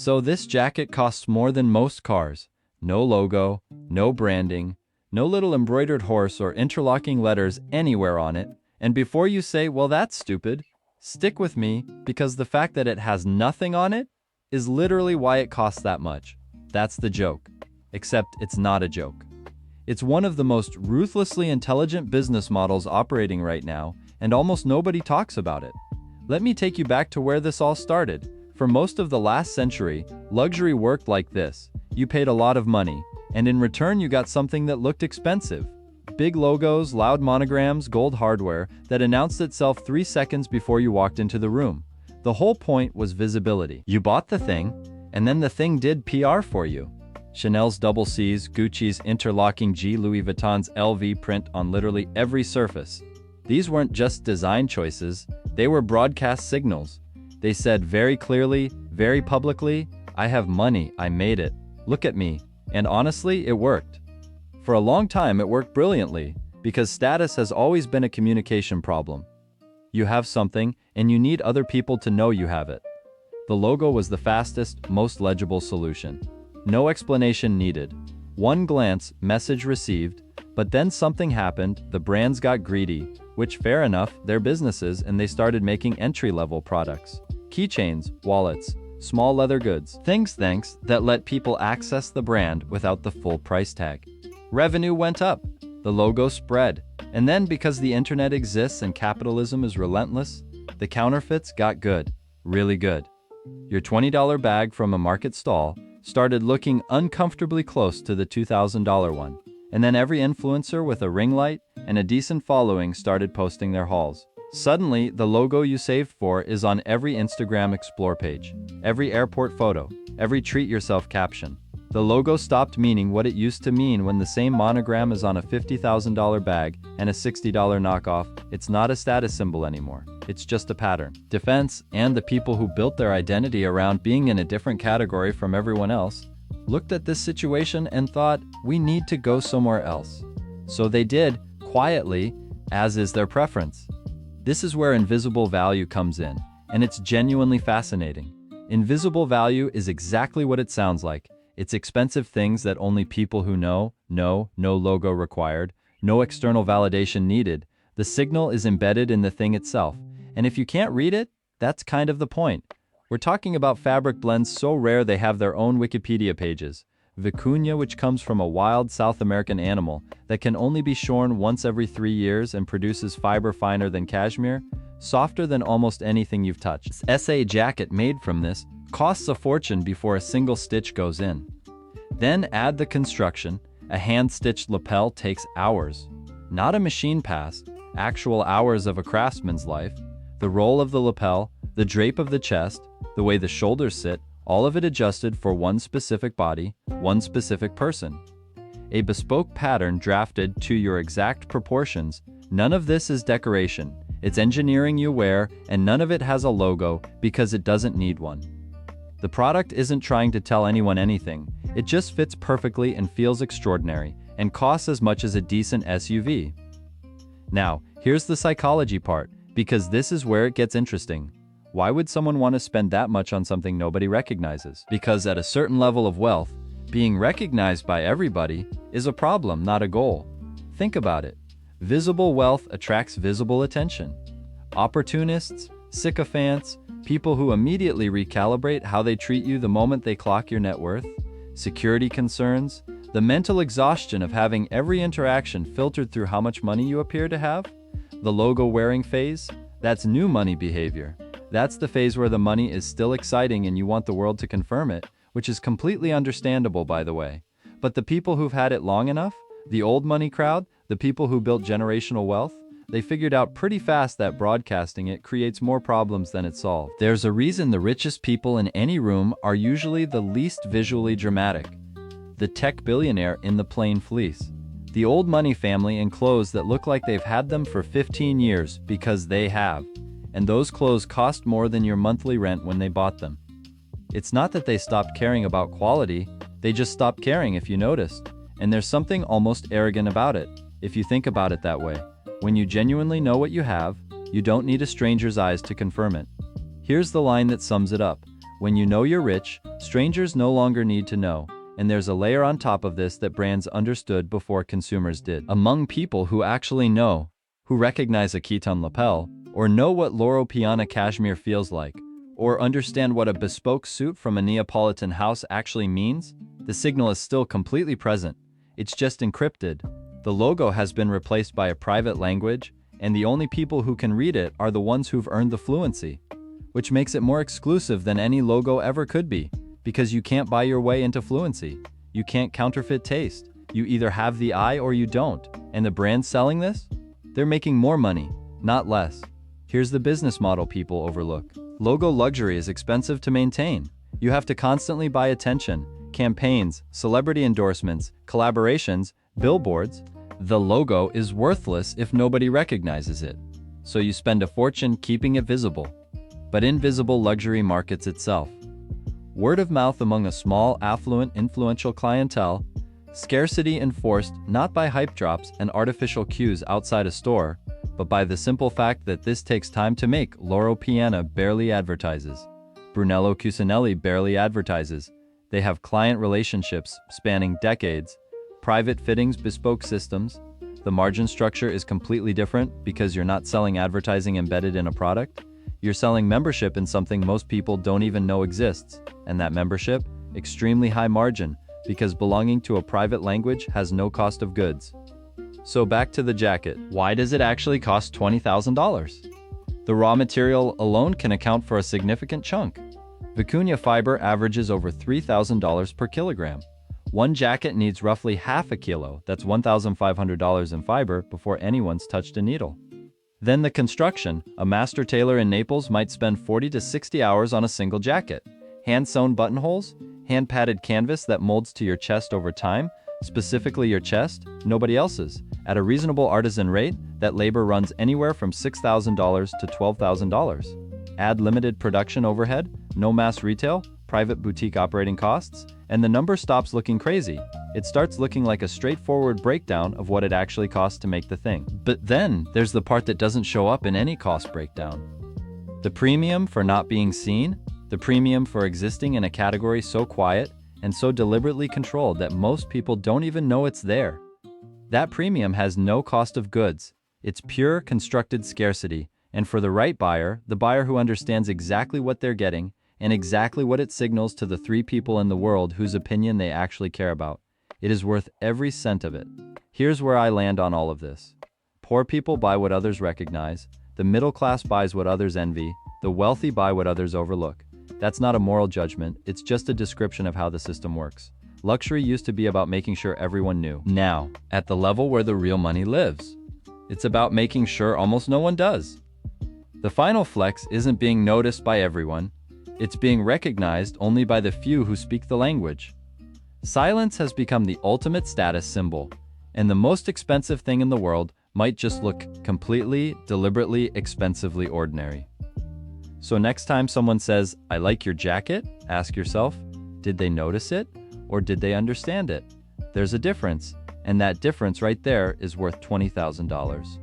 So this jacket costs more than most cars. No logo, no branding, no little embroidered horse or interlocking letters anywhere on it. And before you say, well, that's stupid, stick with me, because the fact that it has nothing on it is literally why it costs that much. That's the joke. Except it's not a joke. It's one of the most ruthlessly intelligent business models operating right now, and almost nobody talks about it. Let me take you back to where this all started. For most of the last century, luxury worked like this. You paid a lot of money, and in return you got something that looked expensive. Big logos, loud monograms, gold hardware that announced itself 3 seconds before you walked into the room. The whole point was visibility. You bought the thing, and then the thing did PR for you. Chanel's double C's, Gucci's interlocking G, Louis Vuitton's LV print on literally every surface. These weren't just design choices, they were broadcast signals. They said very clearly, very publicly, I have money, I made it. Look at me. And honestly, it worked. For a long time, it worked brilliantly, because status has always been a communication problem. You have something, and you need other people to know you have it. The logo was the fastest, most legible solution. No explanation needed. One glance, message received, but then something happened, the brands got greedy, which fair enough, they're businesses, and they started making entry-level products. Keychains, wallets, small leather goods, things that let people access the brand without the full price tag. Revenue went up, the logo spread, and then because the internet exists and capitalism is relentless, the counterfeits got good, really good. Your $20 bag from a market stall started looking uncomfortably close to the $2,000 one, and then every influencer with a ring light and a decent following started posting their hauls. Suddenly, the logo you saved for is on every Instagram Explore page, every airport photo, every treat yourself caption. The logo stopped meaning what it used to mean when the same monogram is on a $50,000 bag and a $60 knockoff. It's not a status symbol anymore. It's just a pattern. Defense and the people who built their identity around being in a different category from everyone else looked at this situation and thought, we need to go somewhere else. So they did, quietly, as is their preference. This is where invisible value comes in, and it's genuinely fascinating. Invisible value is exactly what it sounds like. It's expensive things that only people who know, no logo required, no external validation needed. The signal is embedded in the thing itself, and if you can't read it, that's kind of the point. We're talking about fabric blends so rare they have their own Wikipedia pages. Vicuña, which comes from a wild South American animal that can only be shorn once every 3 years and produces fiber finer than cashmere, softer than almost anything you've touched. SA jacket made from this costs a fortune before a single stitch goes in. Then add the construction. A hand-stitched lapel takes hours. Not a machine pass, actual hours of a craftsman's life. The roll of the lapel, the drape of the chest, the way the shoulders sit, all of it adjusted for one specific body, one specific person. A bespoke pattern drafted to your exact proportions. None of this is decoration. It's engineering you wear, and none of it has a logo because it doesn't need one. The product isn't trying to tell anyone anything. It just fits perfectly and feels extraordinary, and costs as much as a decent SUV. Now, here's the psychology part, because this is where it gets interesting. Why would someone want to spend that much on something nobody recognizes? Because at a certain level of wealth, being recognized by everybody is a problem, not a goal. Think about it. Visible wealth attracts visible attention. Opportunists, sycophants, people who immediately recalibrate how they treat you the moment they clock your net worth, security concerns, the mental exhaustion of having every interaction filtered through how much money you appear to have, the logo wearing phase, that's new money behavior. That's the phase where the money is still exciting and you want the world to confirm it, which is completely understandable, by the way. But the people who've had it long enough, the old money crowd, the people who built generational wealth, they figured out pretty fast that broadcasting it creates more problems than it solves. There's a reason the richest people in any room are usually the least visually dramatic. The tech billionaire in the plain fleece. The old money family in clothes that look like they've had them for 15 years because they have. And those clothes cost more than your monthly rent when they bought them. It's not that they stopped caring about quality, they just stopped caring, if you noticed. And there's something almost arrogant about it, if you think about it that way. When you genuinely know what you have, you don't need a stranger's eyes to confirm it. Here's the line that sums it up. When you know you're rich, strangers no longer need to know. And there's a layer on top of this that brands understood before consumers did. Among people who actually know, who recognize a Khitan lapel, or know what Loro Piana cashmere feels like, or understand what a bespoke suit from a Neapolitan house actually means, the signal is still completely present. It's just encrypted. The logo has been replaced by a private language, and the only people who can read it are the ones who've earned the fluency, which makes it more exclusive than any logo ever could be. Because you can't buy your way into fluency. You can't counterfeit taste. You either have the eye or you don't. And the brands selling this? They're making more money, not less. Here's the business model people overlook. Logo luxury is expensive to maintain. You have to constantly buy attention, campaigns, celebrity endorsements, collaborations, billboards. The logo is worthless if nobody recognizes it. So you spend a fortune keeping it visible. But invisible luxury markets itself. Word of mouth among a small, affluent, influential clientele, scarcity enforced not by hype drops and artificial cues outside a store, but by the simple fact that this takes time to make. Loro Piana barely advertises. Brunello Cucinelli barely advertises. They have client relationships spanning decades, private fittings, bespoke systems. The margin structure is completely different because you're not selling advertising embedded in a product. You're selling membership in something most people don't even know exists, and that membership, extremely high margin, because belonging to a private language has no cost of goods. So back to the jacket. Why does it actually cost $20,000? The raw material alone can account for a significant chunk. Vicuña fiber averages over $3,000 per kilogram. One jacket needs roughly half a kilo, that's $1,500 in fiber, before anyone's touched a needle. Then the construction. A master tailor in Naples might spend 40 to 60 hours on a single jacket. Hand-sewn buttonholes, hand-padded canvas that molds to your chest over time, specifically your chest, nobody else's. At a reasonable artisan rate, that labor runs anywhere from $6,000 to $12,000. Add limited production overhead, no mass retail, private boutique operating costs, and the number stops looking crazy. It starts looking like a straightforward breakdown of what it actually costs to make the thing. But then, there's the part that doesn't show up in any cost breakdown. The premium for not being seen, the premium for existing in a category so quiet and so deliberately controlled that most people don't even know it's there. That premium has no cost of goods. It's pure constructed scarcity, and for the right buyer, the buyer who understands exactly what they're getting and exactly what it signals to the 3 people in the world whose opinion they actually care about, it is worth every cent of it. Here's where I land on all of this. Poor people buy what others recognize, the middle class buys what others envy, the wealthy buy what others overlook. That's not a moral judgment, it's just a description of how the system works. Luxury used to be about making sure everyone knew. Now, at the level where the real money lives, it's about making sure almost no one does. The final flex isn't being noticed by everyone, it's being recognized only by the few who speak the language. Silence has become the ultimate status symbol, and the most expensive thing in the world might just look completely, deliberately, expensively ordinary. So next time someone says, "I like your jacket," ask yourself, did they notice it, or did they understand it? There's a difference, and that difference right there is worth $20,000.